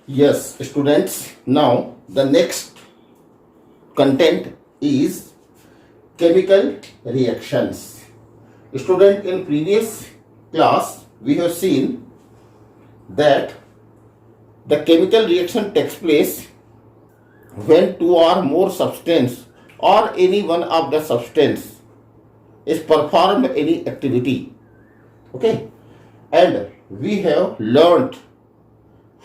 Yes, students, now the next content is chemical reactions. Student, in previous class we have seen that the chemical reaction takes place when two or more substance or any one of the substance is performed any activity. Okay, and we have learned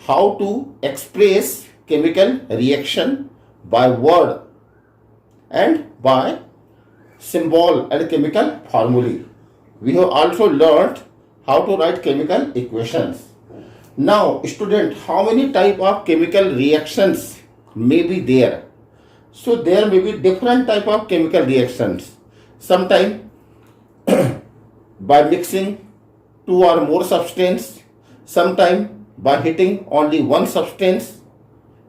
how to express chemical reaction by word and by symbol and chemical formulae. We have also learned how to write chemical equations. Now, student, how many type of chemical reactions may be there? So there may be different type of chemical reactions. Sometimes by mixing two or more substance, sometimes by heating only one substance,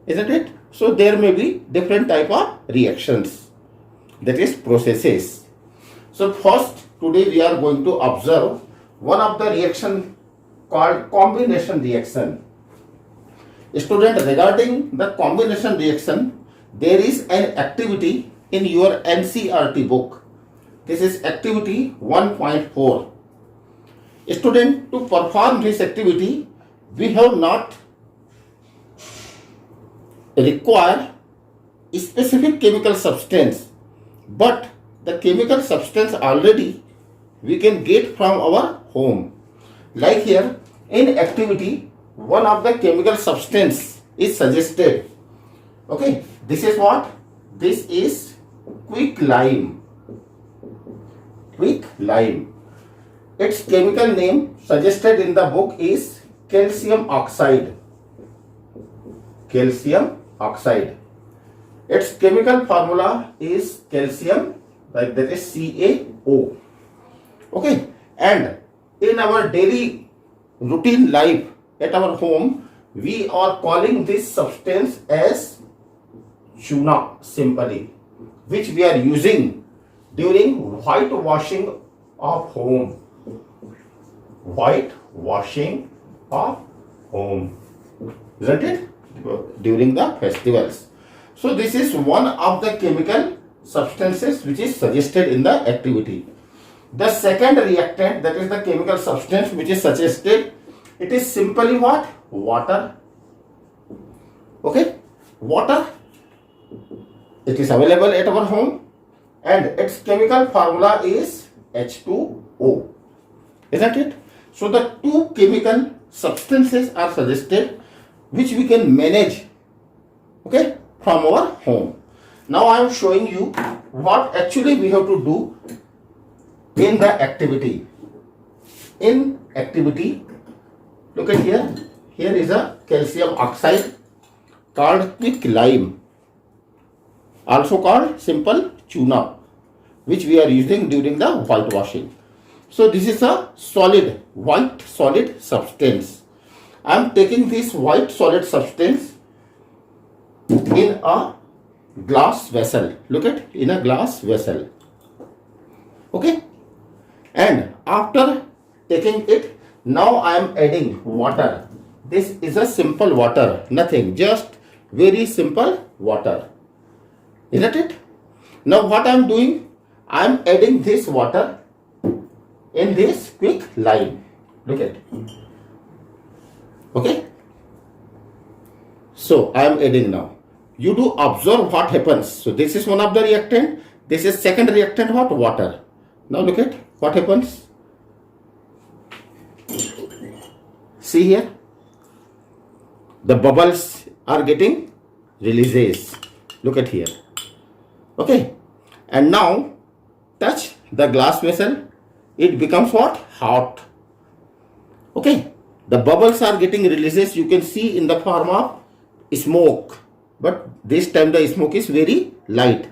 isn't it? So there may be different type of reactions, that is processes. So first, today we are going to observe one of the reaction called combination reaction. Student, regarding the combination reaction, there is an activity in your NCERT book. This is activity 1.4. Student, to perform this activity, we have not require a specific chemical substance, but the chemical substance already we can get from our home. Like here in activity, one of the chemical substance is suggested. Okay, this is what? This is quick lime. Quick lime. Its chemical name suggested in the book is calcium oxide. Calcium oxide. Its chemical formula is calcium, like that is CaO. Okay, and in our daily routine life at our home, we are calling this substance as chuna simply, which we are using during whitewashing of home. Whitewashing of home, isn't it? During the festivals. So this is one of the chemical substances which is suggested in the activity. The second reactant, that is the chemical substance which is suggested, it is simply what? Water. Okay, water. It is available at our home and its chemical formula is H2O, isn't it? So the two chemical substances are suggested which we can manage, okay, from our home. Now I am showing you what actually we have to do in the activity. In activity, look at here. Here is a calcium oxide called quick lime, also called simple chuna, which we are using during the whitewashing. So this is a solid, white solid substance. I am taking this white solid substance in a glass vessel. Look at, in a glass vessel. Okay. And after taking it, now I am adding water. This is a simple water, nothing, just very simple water, isn't it? Now what I am doing, I am adding this water in this quick lime. Look at, okay. So I am adding now. You do observe what happens. So this is one of the reactant. This is second reactant, what? Water. Now look at what happens. See here, the bubbles are getting releases. Look at here. Okay, and now touch the glass vessel. It becomes what? Hot. Okay, the bubbles are getting releases. You can see in the form of smoke, but this time the smoke is very light.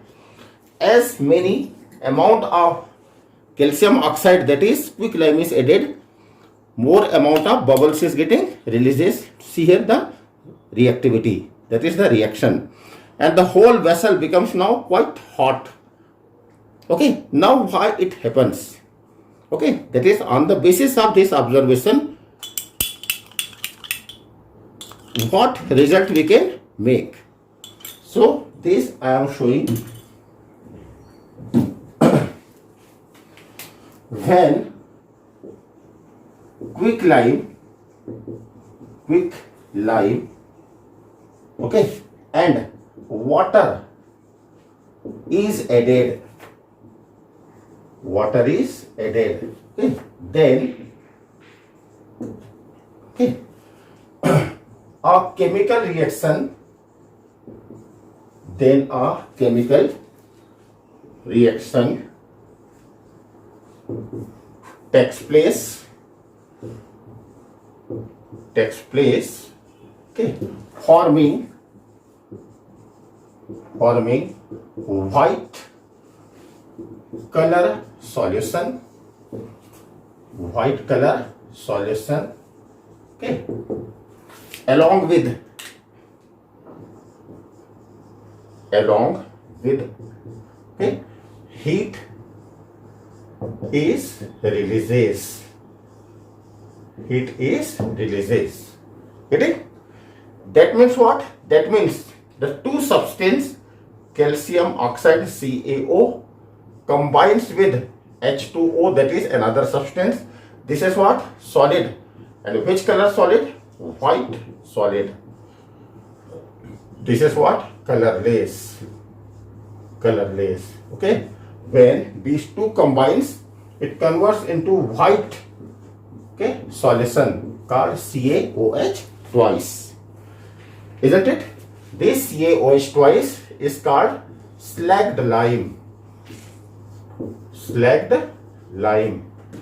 As many amount of calcium oxide, that is quick lime, is added, more amount of bubbles is getting releases. See here the reactivity, that is the reaction, and the whole vessel becomes now quite hot. Okay, now why it happens? Okay, that is on the basis of this observation, what result we can make. So this I am showing when quick lime, okay, and water is added, okay, then, okay, a chemical reaction, takes place, okay, forming white color solution, okay, along with okay, heat is releases. Get it? That means what? That means the two substance, calcium oxide CaO, combines with H2O, that is another substance. This is what? Solid. And which color solid? White solid. This is what? Colorless. Okay. When these two combines, it converts into white, okay, solution called CaOH twice. Isn't it? This CaOH twice is called slacked lime.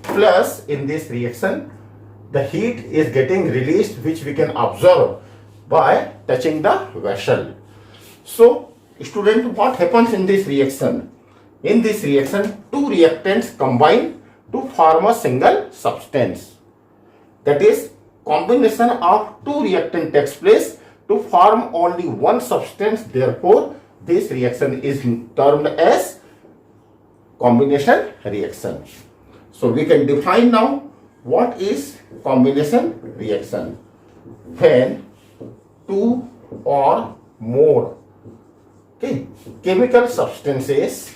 Plus, in this reaction, the heat is getting released, which we can observe by touching the vessel. So, student, what happens in this reaction? In this reaction, two reactants combine to form a single substance. That is, combination of two reactants takes place to form only one substance. Therefore, this reaction is termed as combination reaction. So, we can define now what is combination reaction. When two or more, okay, chemical substances,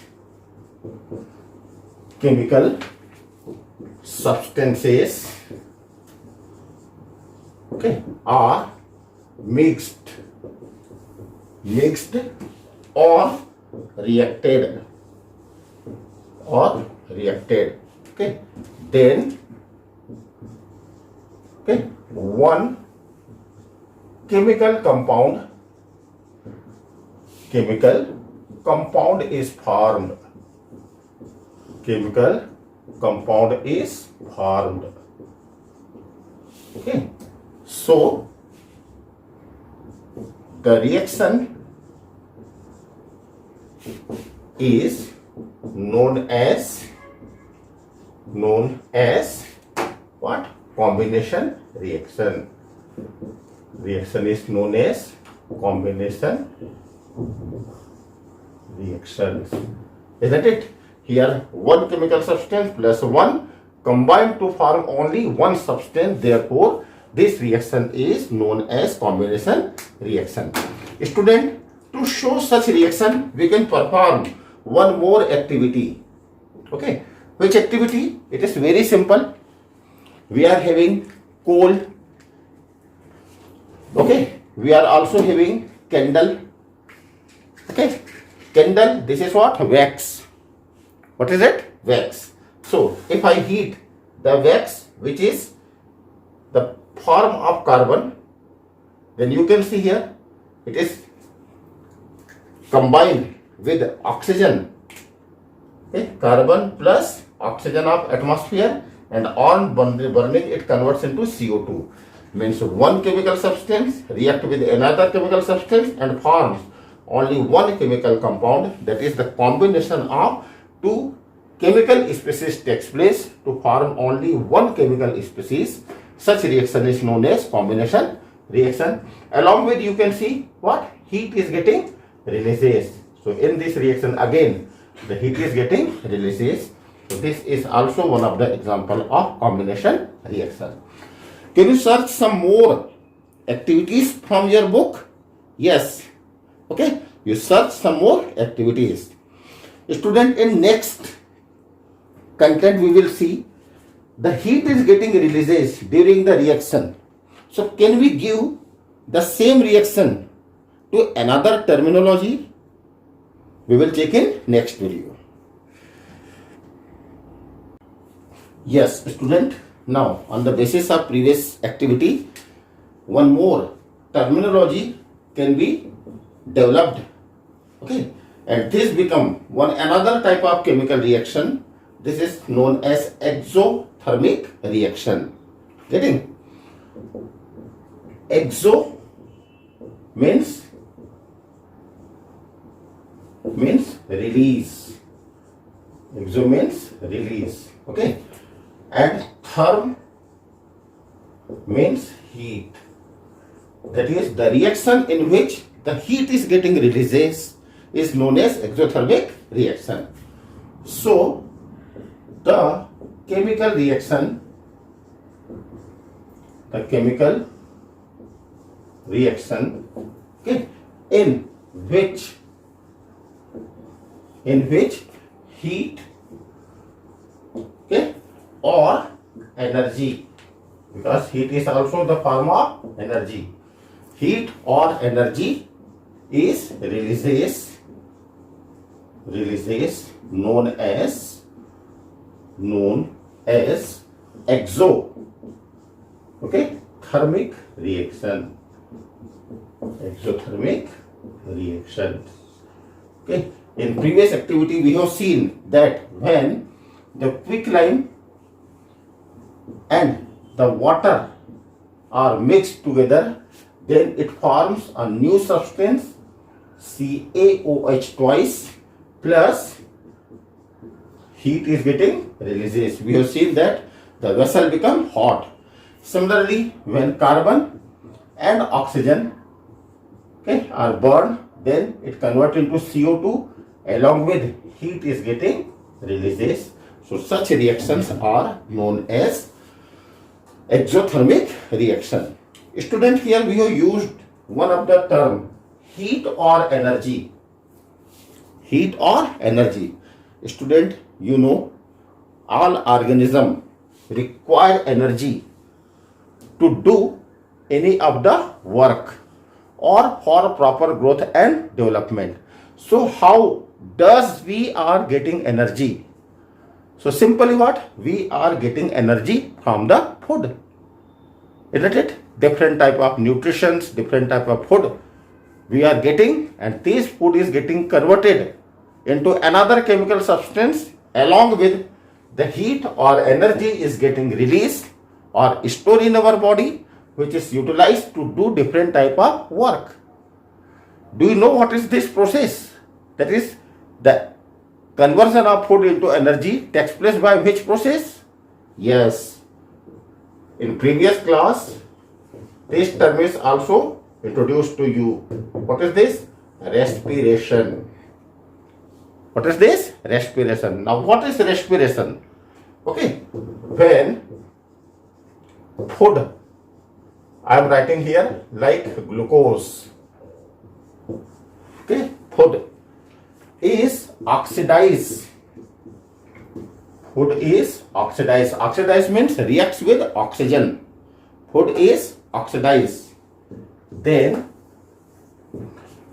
okay, are mixed or reacted, okay, then, okay, one chemical compound is formed. Okay. So, the reaction is known as what? Combination reaction. Reaction is known as combination reaction. Isn't it? Here, one chemical substance plus one combined to form only one substance. Therefore, this reaction is known as combination reaction. Student, to show such reaction, we can perform one more activity. Okay. Which activity? It is very simple. We are having coal. Okay. We are also having candle. Okay. Candle, this is what? Wax. What is it? Wax. So, if I heat the wax, which is the form of carbon, then you can see here, it is combined with oxygen. Okay. Carbon plus oxygen of atmosphere, and on burning it converts into CO2. Means one chemical substance react with another chemical substance and forms only one chemical compound. That is, the combination of two chemical species takes place to form only one chemical species. Such reaction is known as combination reaction. Along with, you can see what? Heat is getting releases. So, in this reaction again, the heat is getting releases. So, this is also one of the example of combination reaction. Can you search some more activities from your book? Yes. Okay, you search some more activities. Student, in next content we will see the heat is getting releases during the reaction. So can we give the same reaction to another terminology? We will check in next video. Yes, student, now on the basis of previous activity, one more terminology can be developed. Okay, and this become one another type of chemical reaction. This is known as exothermic reaction. Getting? Exo means release. Exo means release. Okay, and therm means heat. That is, the reaction in which the heat is getting releases is known as exothermic reaction. So the chemical reaction okay, in which heat, okay, or energy, because heat is also the form of energy, heat or energy is releases known as thermic reaction. Exothermic reaction. Okay, in previous activity we have seen that when the quicklime and the water are mixed together, then it forms a new substance, CaOH twice, plus heat is getting releases. We have seen that the vessel become hot. Similarly, when carbon and oxygen, okay, are burned, then it converts into CO2 along with heat is getting releases. So such reactions are known as exothermic reaction. Student, here we have used one of the term heat or energy. Heat or energy. Student, you know all organisms require energy to do any of the work or for proper growth and development. So how does we are getting energy? So simply what? We are getting energy from the food. Isn't it? Different type of nutritions, different type of food we are getting, and this food is getting converted into another chemical substance along with the heat or energy is getting released or stored in our body, which is utilized to do different type of work. Do you know what is this process? That is, the conversion of food into energy takes place by which process? Yes. In previous class, this term is also introduced to you. What is this? Respiration. What is this? Respiration. Now, what is respiration? Okay. When food, I am writing here like glucose. Okay. Food is oxidized. Food is oxidized. Oxidized means reacts with oxygen. Food is oxidized. Then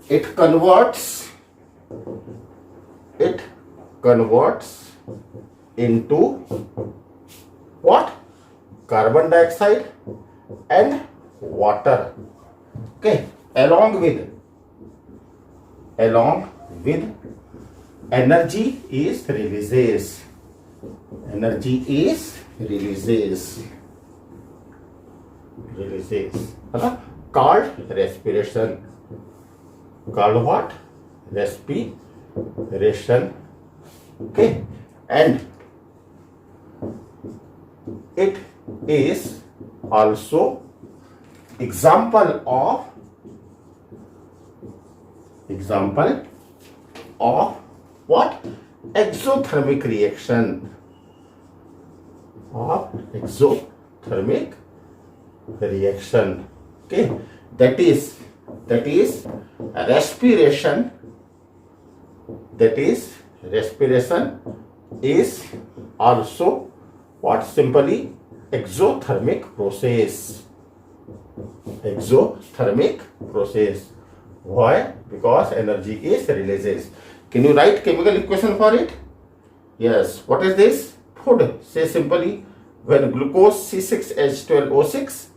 it converts into what? Carbon dioxide and water. Okay, along with energy is releases. Energy is releases. Called respiration. Called what? Respiration. Okay, and it is also example of what? Exothermic reaction. Of exothermic reaction. Okay, that is respiration, is also what? Simply exothermic process. Exothermic process. Why? Because energy is releases. Can you write chemical equation for it? Yes. What is this? Food. Say simply, when glucose C6H12O6,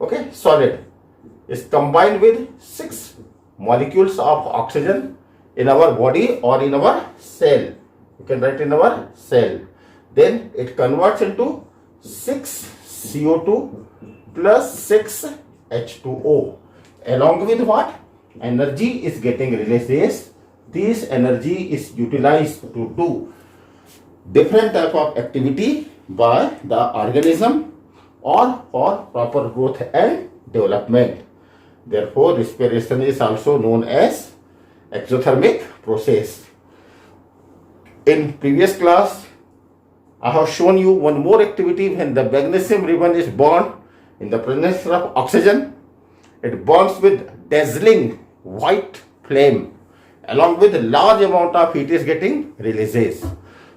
okay, solid, is combined with 6 molecules of oxygen in our body or in our cell. You can write in our cell. Then it converts into 6 CO2 plus 6 H2O. Along with what? Energy is getting releases. This energy is utilized to do different type of activity by the organism or for proper growth and development. Therefore, respiration is also known as exothermic process. In previous class, I have shown you one more activity. When the magnesium ribbon is burned in the presence of oxygen, it burns with dazzling white flame. Along with a large amount of heat is getting releases.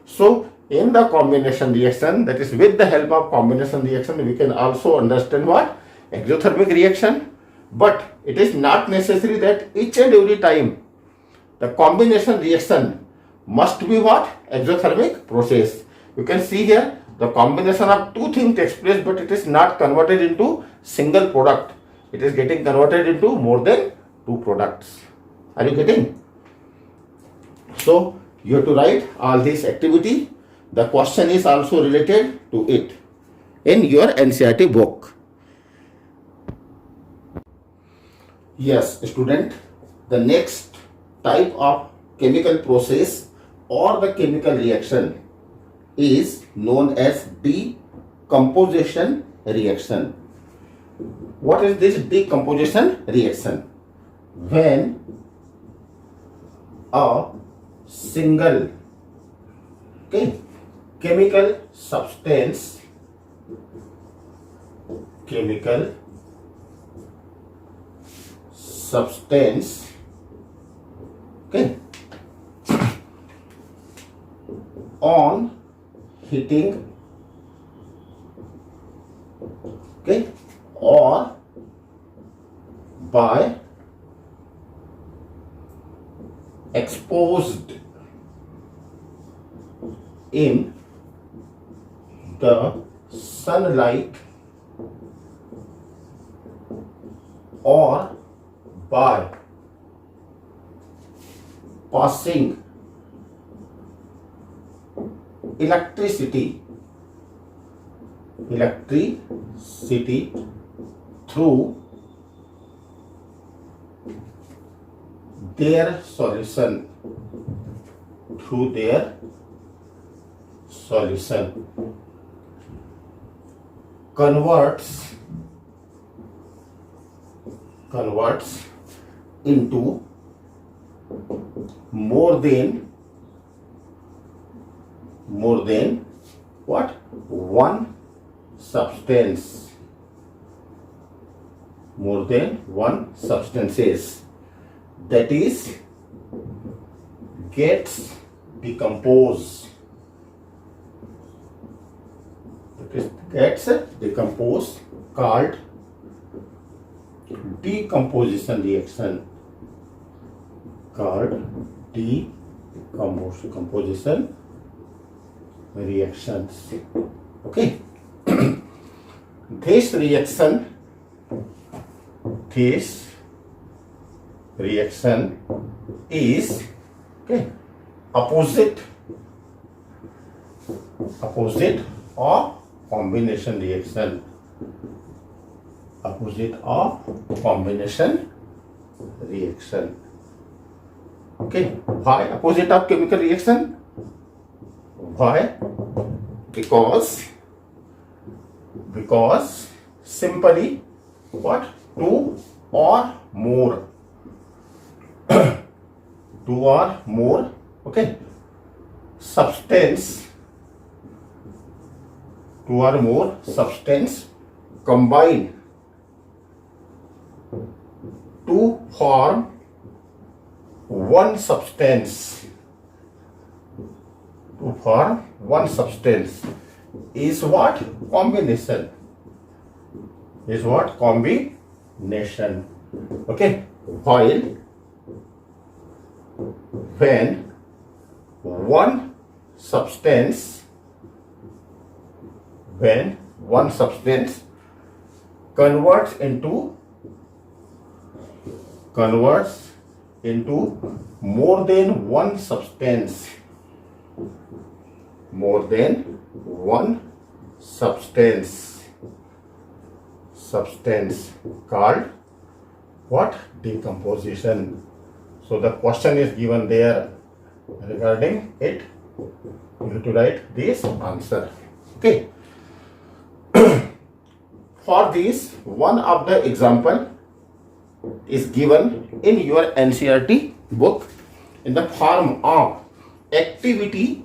So, in the combination reaction, that is with the help of combination reaction, we can also understand what? Exothermic reaction. But it is not necessary that each and every time the combination reaction must be what? Exothermic process. You can see here the combination of two things takes place, but it is not converted into single product. It is getting converted into more than two products. Are you getting? So you have to write all this activity. The question is also related to it in your NCERT book. Yes, student, the next type of chemical process or the chemical reaction is known as decomposition reaction. What is this decomposition reaction? When a single chemical substance on heating or by exposed in the sunlight or by passing electricity through their solution, converts into more than what? One substance. More than one substances. That is, gets decomposed. Called decomposition reaction. Decomposition reactions. Okay. This reaction is opposite of combination reaction. Okay. Why opposite of chemical reaction? Why? Because simply what? Two or more substance combine to form one substance, is what? Combination. Okay. While when one substance converts into more than one substance called what? Decomposition. So the question is given there regarding it. You have to write this answer. Okay. For this, one of the example is given in your NCERT book in the form of activity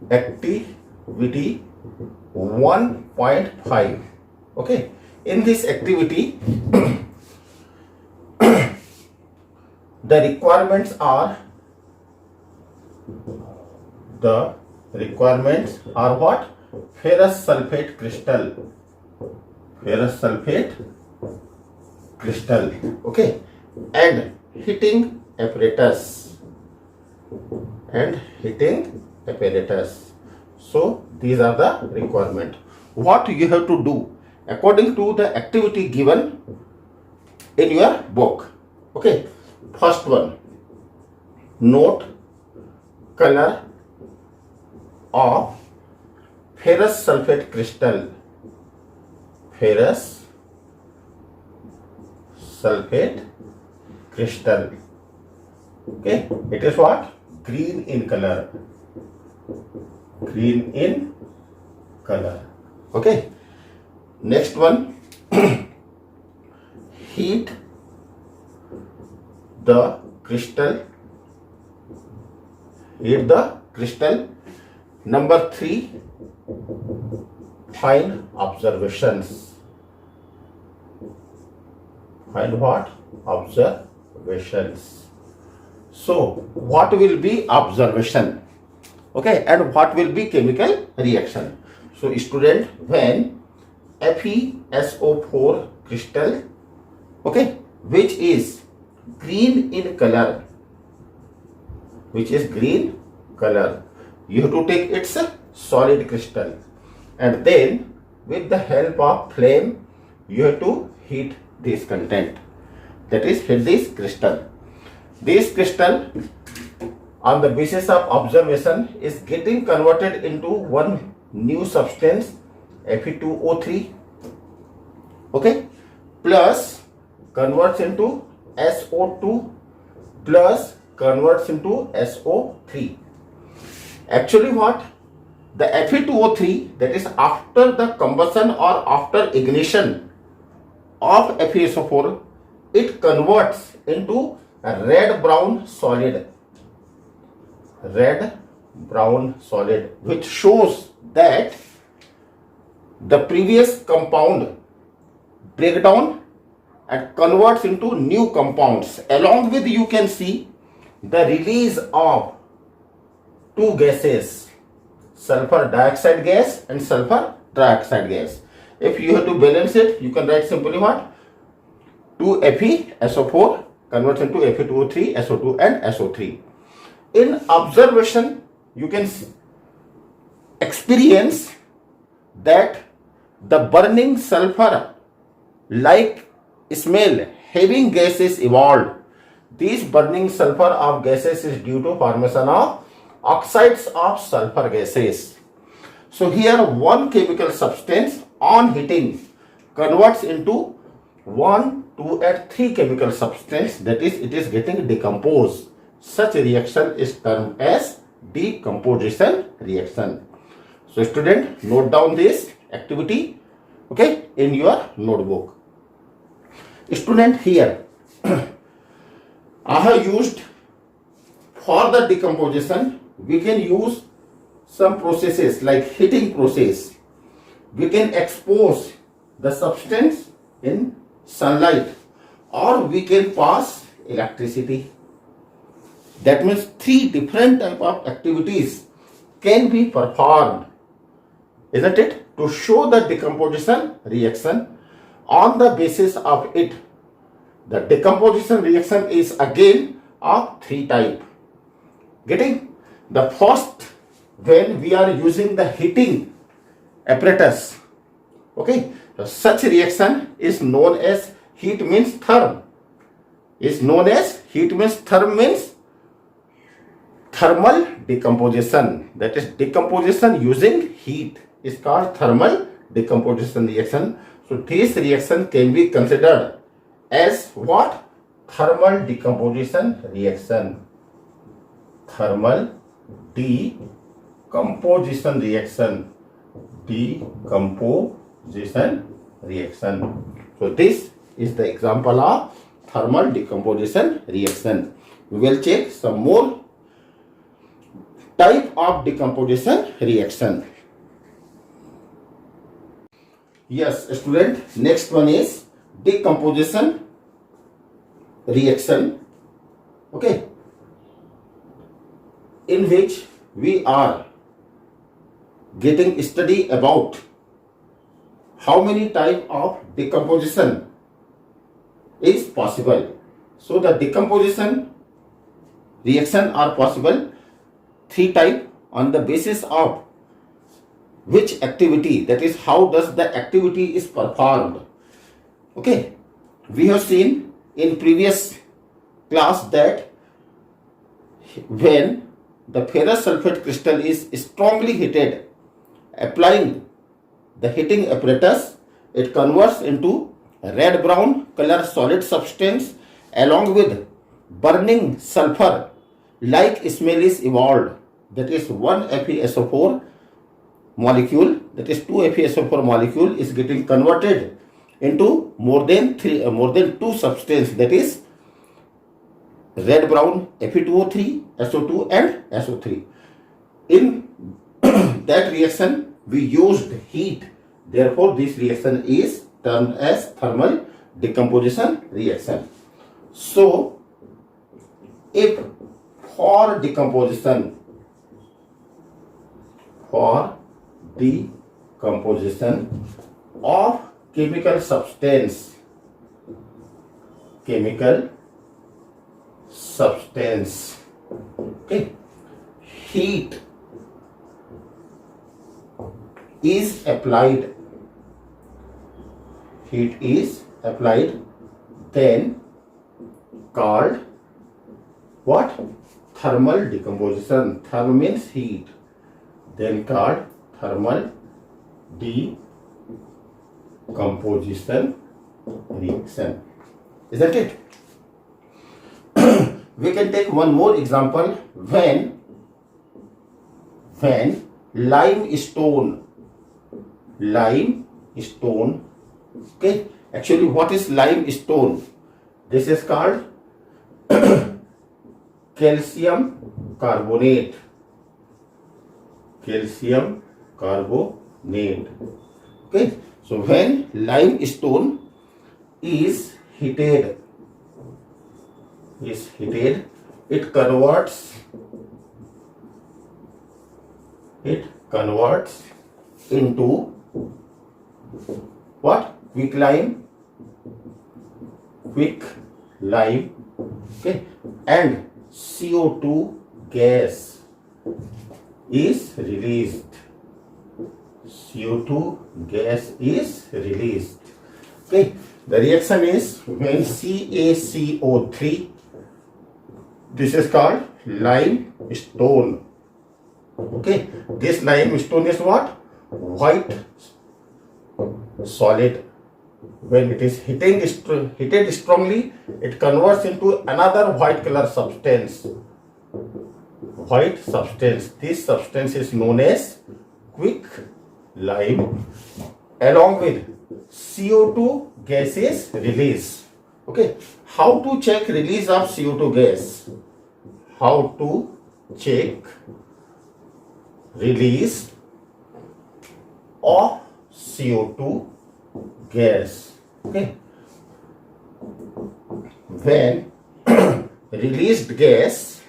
1.5. Okay. In this activity, the requirements are what? Ferrous sulfate crystal. Okay. And heating apparatus. So these are the requirements. What you have to do according to the activity given in your book. Okay. First one, note color of ferrous sulfate crystal. Okay. It is what? Green in color. Okay. Next one, heat the crystal. Number 3, find observations. Find what? Observations. So what will be observation? Okay, and what will be chemical reaction? So student, when FeSO4 crystal, okay, which is green in color, you have to take its solid crystal, and then with the help of flame you have to heat this content, that is heat this crystal. This crystal on the basis of observation is getting converted into one new substance, Fe2O3, okay, plus converts into SO2 plus converts into SO3. Actually what? The Fe2O3, that is after the combustion or after ignition of FeSO4, it converts into a red brown solid, which shows that the previous compound break down and converts into new compounds. Along with, you can see the release of two gases, sulfur dioxide gas and sulfur trioxide gas. If you have to balance it, you can write simply what? 2FeSO4 converts into Fe2O3, SO2 and SO3. In observation, you can experience that the burning sulfur like smell having gases evolved. These burning sulfur of gases is due to formation of oxides of sulfur gases. So here one chemical substance on heating converts into 1, 2 and 3 chemical substance, that is, it is getting decomposed. Such a reaction is termed as decomposition reaction. So student, note down this activity, okay, in your notebook. Student, here I have used for the decomposition, we can use some processes like heating process. We can expose the substance in sunlight or we can pass electricity. That means three different type of activities can be performed, isn't it? To show the decomposition reaction. On the basis of it, the decomposition reaction is again of three type. Getting? The first, when we are using the heating apparatus, okay, so such reaction is known as heat means therm. Is known as heat means therm means thermal decomposition. That is decomposition using heat is called thermal decomposition reaction. So this reaction can be considered as what? Thermal decomposition reaction. Thermal decomposition reaction. Decomposition reaction. So this is the example of thermal decomposition reaction. We will check some more type of decomposition reaction. Yes, student, next one is decomposition reaction, okay, in which we are getting study about how many type of decomposition is possible. So the decomposition reaction are possible three type on the basis of which activity, that is how does the activity is performed. Okay, we have seen in previous class that when the ferrous sulfate crystal is strongly heated, applying the heating apparatus, it converts into red brown color solid substance. Along with burning sulfur like smell is evolved, that is one FeSO4 molecule, that is 2 FeSO4 molecule is getting converted into more than two substance, that is red brown Fe2O3, SO2 and SO3. In that reaction we used heat, therefore this reaction is termed as thermal decomposition reaction. So if for decomposition of chemical substance, okay, heat is applied, then called what? Thermal decomposition. Therm means heat, then called thermal decomposition reaction, isn't it? We can take one more example. When limestone, okay, actually what is limestone? This is called calcium carbonate, okay. So when limestone is heated, it converts into what? Quick lime, okay, and CO2 gas is released. Okay, the reaction is when CaCO3, this is called limestone, okay. This limestone is what? White solid. When it is heated strongly, it converts into another white color substance. This substance is known as quick lime. Along with CO2 gas is released. Okay, how to check release of CO2 gas? How to check release of CO2 gas? Okay, when released gas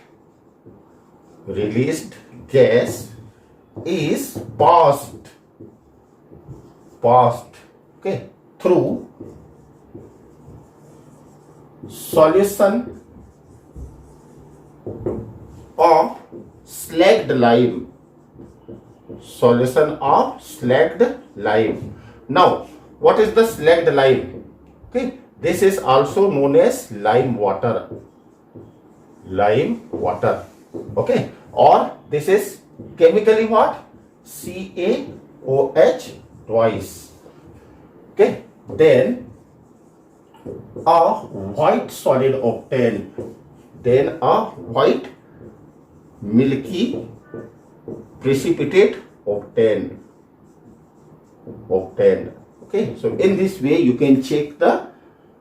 is passed okay, through solution of slacked lime. Now, what is the slacked lime? Okay, this is also known as lime water. Okay, or this is chemically what? CaOH twice. Okay, then a white solid obtained, then a white milky precipitate obtained. Okay, so in this way you can check the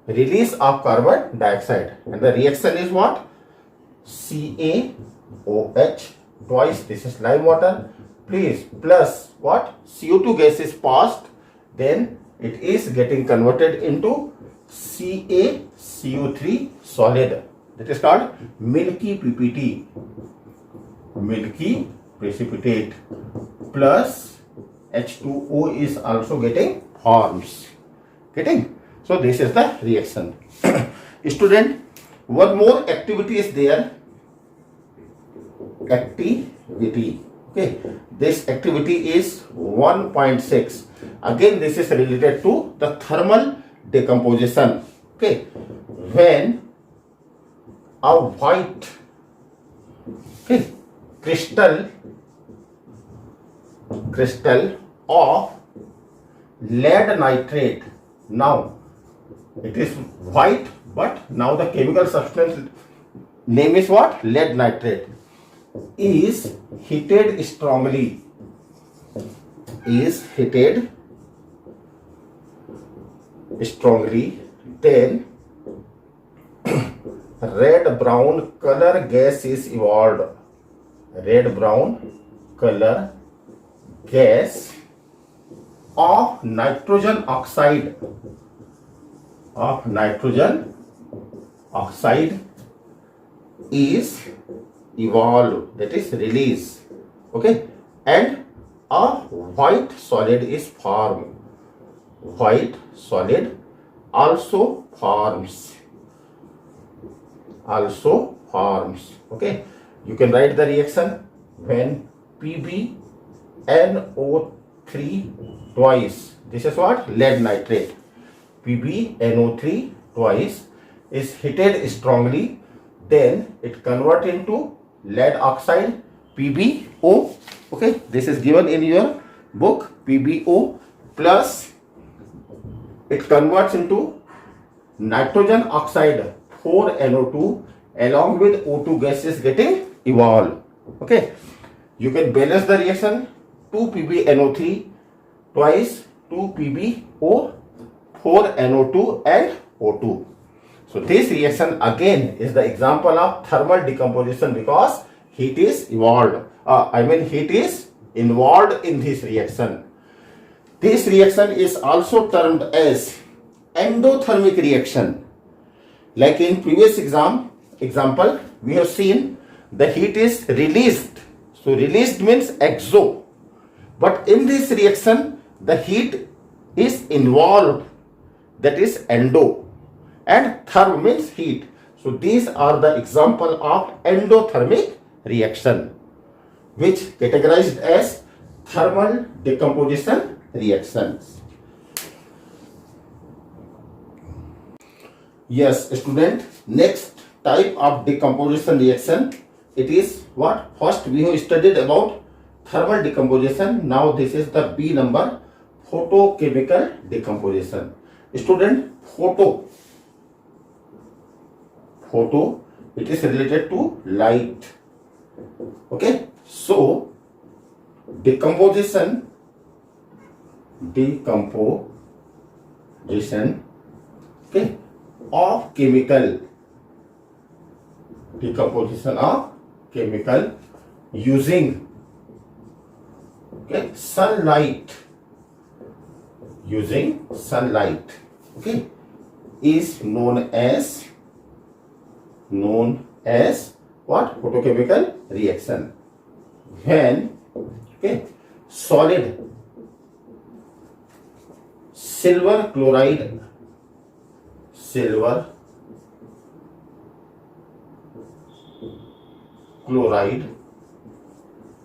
release of carbon dioxide, and the reaction is what? CaOH twice, this is lime water, please, plus what? CO2 gas is passed, then it is getting converted into CaCO3 solid, that is called milky PPT, milky precipitate, plus H2O is also getting forms. So this is the reaction. Student, one more activity is there. Activity. Okay, this activity is 1.6. Again, this is related to the thermal decomposition. Okay, when a white crystal of lead nitrate, now it is white, but now the chemical substance name is what? Lead nitrate, is heated strongly, then red brown color gas is evolved. Red brown color gas of nitrogen oxide is evolved, that is released. Okay, and a white solid is formed. White solid also forms. Okay, you can write the reaction when PbNO3 twice, this is what? Lead nitrate. PbNO3 twice is heated strongly, then it converts into lead oxide, PbO. Okay, this is given in your book, PbO, plus it converts into nitrogen oxide, 4NO2, along with O2 gas is getting evolved. Okay, you can balance the reaction, 2 PbNO3 twice, 2 PbO, 4NO2 and O2. So this reaction again is the example of thermal decomposition because heat is evolved. Heat is involved in this reaction. This reaction is also termed as endothermic reaction. Like in previous example, we have seen the heat is released. So released means exo. But in this reaction, the heat is involved, that is endo. And therm means heat. So these are the example of endothermic reaction, which categorized as thermal decomposition reactions. Yes, student, next type of decomposition reaction, it is what? First we have studied about thermal decomposition. Now this is the B number, photochemical decomposition. Student, photo, it is related to light. Okay, so decomposition, okay, of chemical, decomposition of chemical using, okay, sunlight, okay, is known as known as what? Photochemical reaction. When solid silver chloride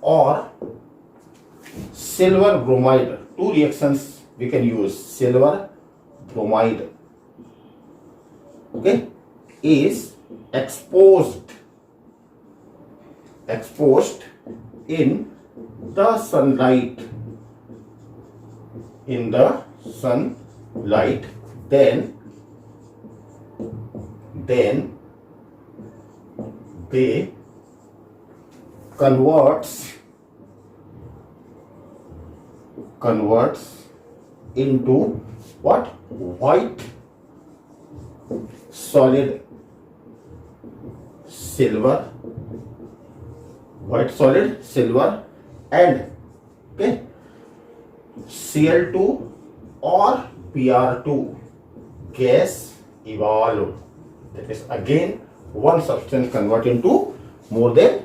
or silver bromide, two reactions we can use, silver bromide, is exposed in the sunlight, then they converts into what? White solid silver, and Cl2 or Pr2 gas evolve. That is again one substance convert into more than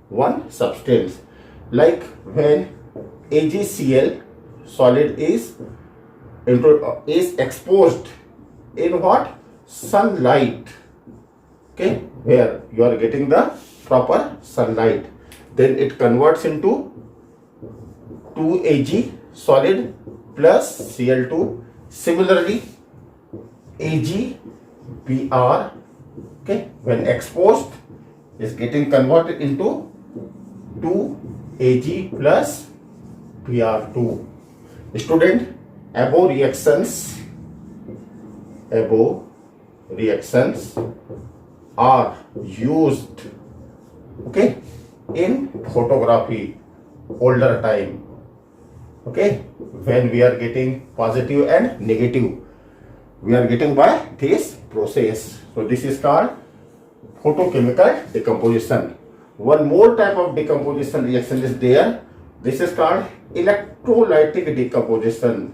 one substance. Like when AgCl solid is exposed in what? Sunlight, where you are getting the proper sunlight, then it converts into 2Ag solid plus Cl2. Similarly, AgBr, when exposed, is getting converted into 2Ag plus Br2. Student, above reactions are used in photography older time, when we are getting positive and negative, we are getting by this process. So this is called photochemical decomposition. One more type of decomposition reaction is there. This is called electrolytic decomposition.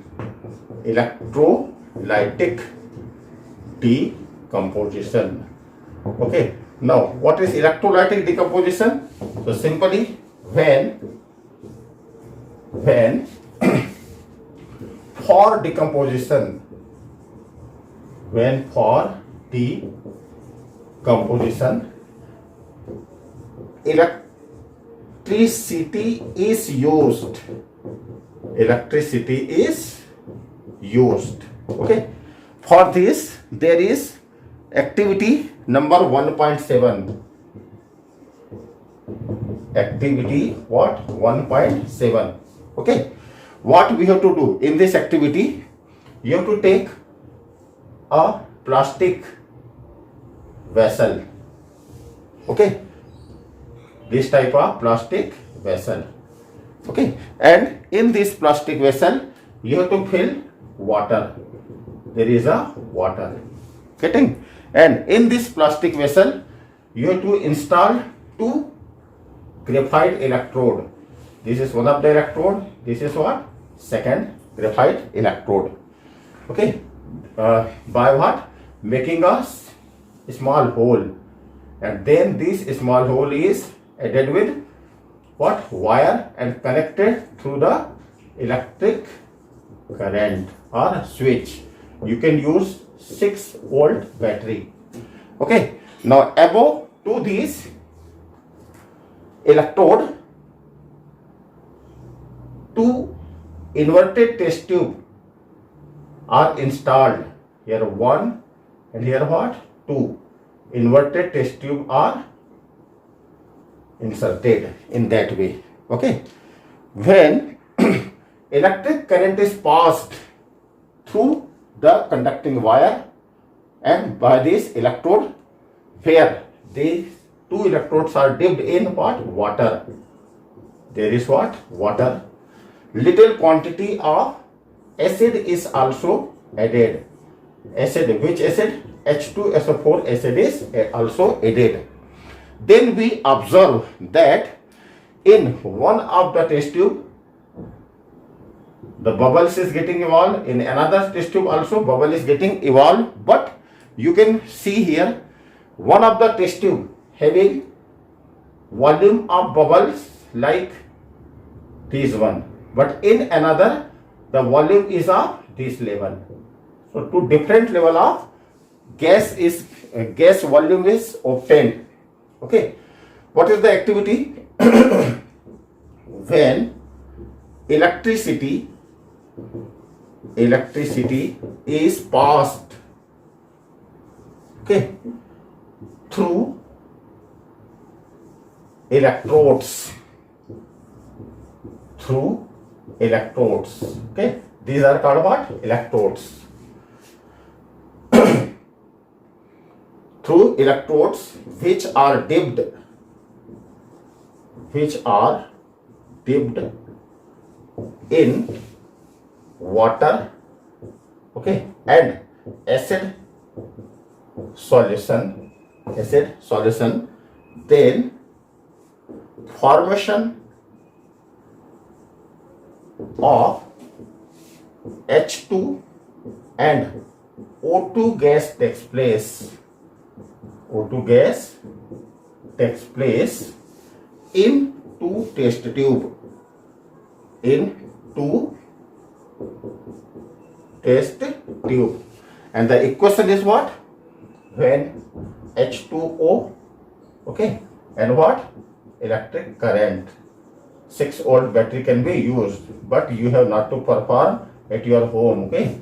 Now what is electrolytic decomposition? So simply when for decomposition, electricity is used. For this there is activity number 1.7. Activity what? 1.7. What we have to do in this activity? You have to take a plastic vessel. This type of plastic vessel. And in this plastic vessel you have to fill water. There is a water. And in this plastic vessel you have to install two graphite electrode. This is one of the electrode. This is what? Second graphite electrode. By what? Making a small hole, and then this small hole is added with what? Wire, and connected through the electric current or switch. You can use 6-volt battery. Now above to this electrode, two inverted test tube are installed. Here one and here what? Two inverted test tube are inserted in that way. When electric current is passed through the conducting wire and by this electrode, where these two electrodes are dipped in what? Water. There is what? Water. Little quantity of acid is also added. Acid, which acid? H2SO4 acid is also added. Then we observe that in one of the test tube the bubbles is getting evolved, in another test tube also bubble is getting evolved, but you can see here one of the test tube having volume of bubbles like this one, but in another the volume is of this level. So two different level of gas volume is obtained. Okay, what is the activity? When electricity is passed, okay, through electrodes, okay, these are called what? Electrodes. Through electrodes which are dipped in water, okay, and acid solution, then formation of H2 and O2 gas takes place. O2 gas takes place in two test tube. And the equation is what? When H2O, okay, and what? Electric current. 6-volt battery can be used, but you have not to perform at your home, okay?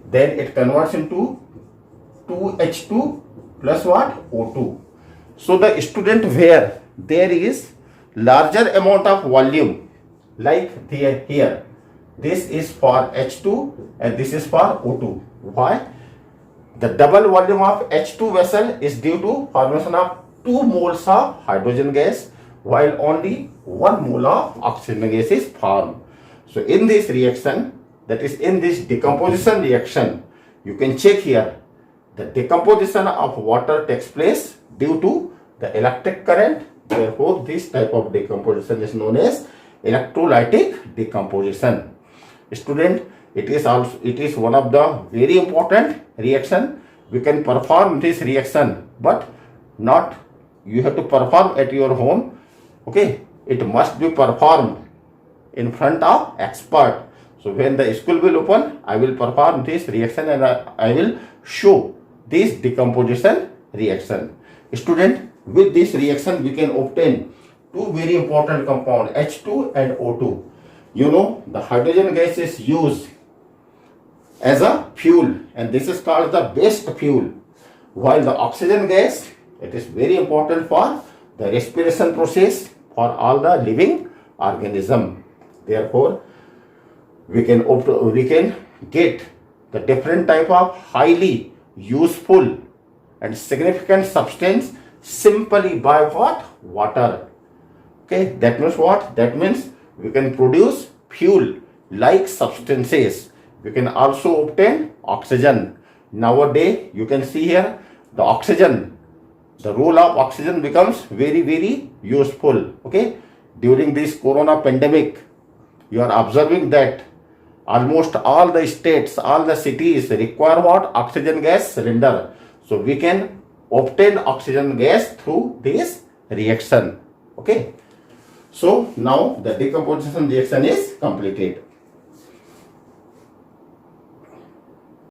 Then it converts into 2H2 plus what? O2. So the student, where there is larger amount of volume, like here, this is for H2 and this is for O2. Why? The double volume of H2 vessel is due to formation of 2 moles of hydrogen gas, while only 1 mole of oxygen gas is formed. So in this reaction, that is in this decomposition reaction, you can check here, the decomposition of water takes place due to the electric current. Therefore, this type of decomposition is known as electrolytic decomposition. Student, it is one of the very important reaction. We can perform this reaction, but not you have to perform at your home. Okay, it must be performed in front of expert. So when the school will open, I will perform this reaction and I will show this decomposition reaction. Student, with this reaction we can obtain two very important compounds, H2 and O2. You know, the hydrogen gas is used as a fuel and this is called the best fuel, while the oxygen gas, it is very important for the respiration process for all the living organism. Therefore, we can get the different type of highly useful and significant substance simply by what? Water. Okay, that means what? That means we can produce fuel like substances. We can also obtain oxygen. Nowadays, you can see here the oxygen. The role of oxygen becomes very, very useful. Okay, during this corona pandemic, you are observing that almost all the states, all the cities require what? Oxygen gas cylinder. So we can obtain oxygen gas through this reaction. Okay. So now the decomposition reaction is completed.